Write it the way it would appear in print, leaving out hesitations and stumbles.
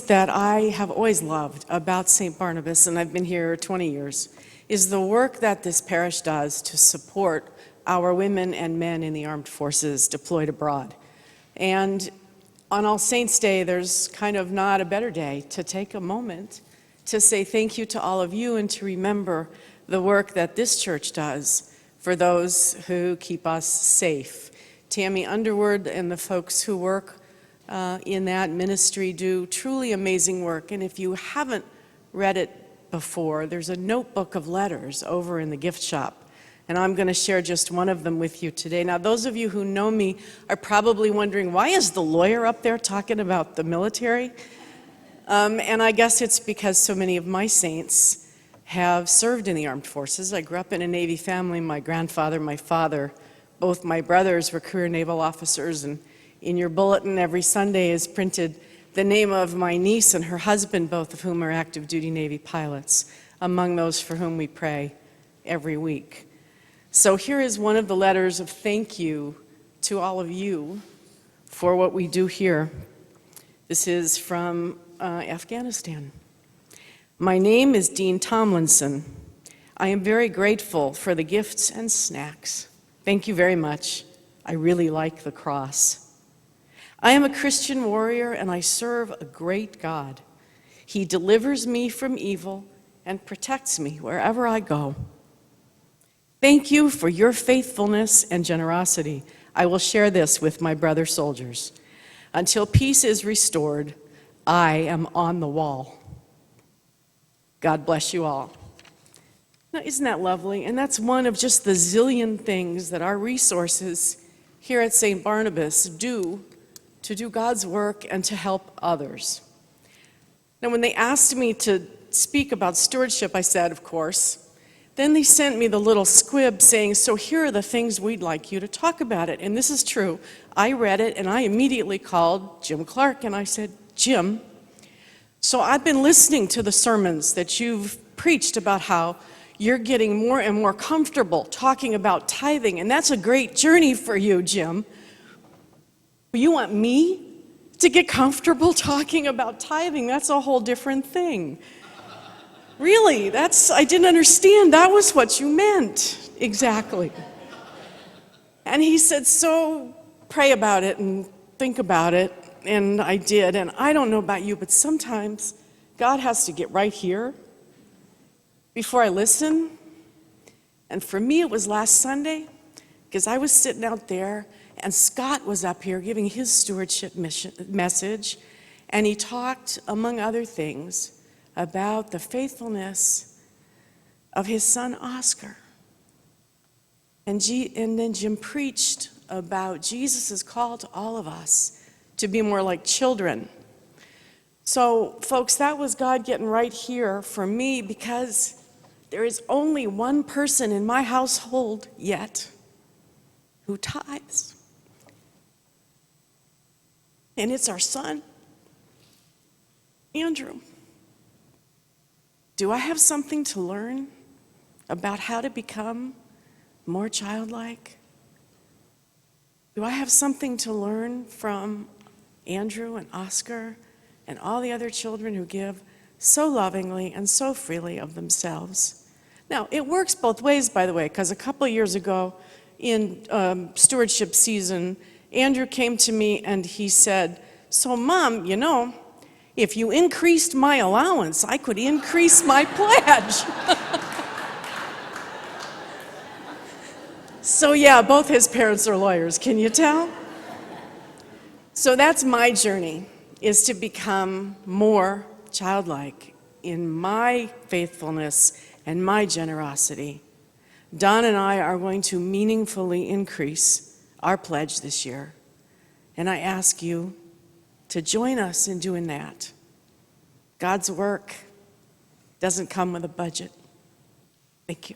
that I have always loved about St. Barnabas, and I've been here 20 years, is the work that this parish does to support our women and men in the armed forces deployed abroad. And on All Saints' Day, there's kind of not a better day to take a moment to say thank you to all of you and to remember the work that this church does for those who keep us safe. Tammy Underwood and the folks who work in that ministry do truly amazing work. And if you haven't read it before, there's a notebook of letters over in the gift shop. And I'm going to share just one of them with you today. Now, those of you who know me are probably wondering, why is the lawyer up there talking about the military? And I guess it's because so many of my saints have served in the armed forces. I grew up in a Navy family. My grandfather, my father, both my brothers were career naval officers, and in your bulletin every Sunday is printed the name of my niece and her husband, both of whom are active duty Navy pilots, among those for whom we pray every week. So here is one of the letters of thank you to all of you for what we do here. This is from Afghanistan. My name is Dean Tomlinson. I am very grateful for the gifts and snacks. Thank you very much. I really like the cross. I am a Christian warrior and I serve a great God. He delivers me from evil and protects me wherever I go. Thank you for your faithfulness and generosity. I will share this with my brother soldiers. Until peace is restored, I am on the wall. God bless you all. Now, isn't that lovely? And that's one of just the zillion things that our resources here at St. Barnabas do to do God's work and to help others. Now, when they asked me to speak about stewardship, I said, of course. Then they sent me the little squib saying, so here are the things we'd like you to talk about it. And this is true. I read it and I immediately called Jim Clark and I said, Jim, so I've been listening to the sermons that you've preached about how you're getting more and more comfortable talking about tithing, and that's a great journey for you, Jim. You want me to get comfortable talking about tithing? That's a whole different thing. Really, I didn't understand. That was what you meant, exactly. And he said, so pray about it and think about it, and I did. And I don't know about you, but sometimes God has to get right here before I listen. And for me, it was last Sunday, because I was sitting out there, and Scott was up here giving his stewardship message, and he talked, among other things, about the faithfulness of his son Oscar. And then Jim preached about Jesus' call to all of us to be more like children. So, folks, that was God getting right here for me, because there is only one person in my household yet who tithes. And it's our son, Andrew. Do I have something to learn about how to become more childlike? Do I have something to learn from Andrew and Oscar and all the other children who give so lovingly and so freely of themselves? Now, it works both ways, by the way, because a couple of years ago in stewardship season, Andrew came to me and he said, so Mom, you know, if you increased my allowance, I could increase my pledge. So yeah, both his parents are lawyers, can you tell? So that's my journey, is to become more childlike in my faithfulness and my generosity. Don and I are going to meaningfully increase our pledge this year. And I ask you to join us in doing that. God's work doesn't come with a budget. Thank you.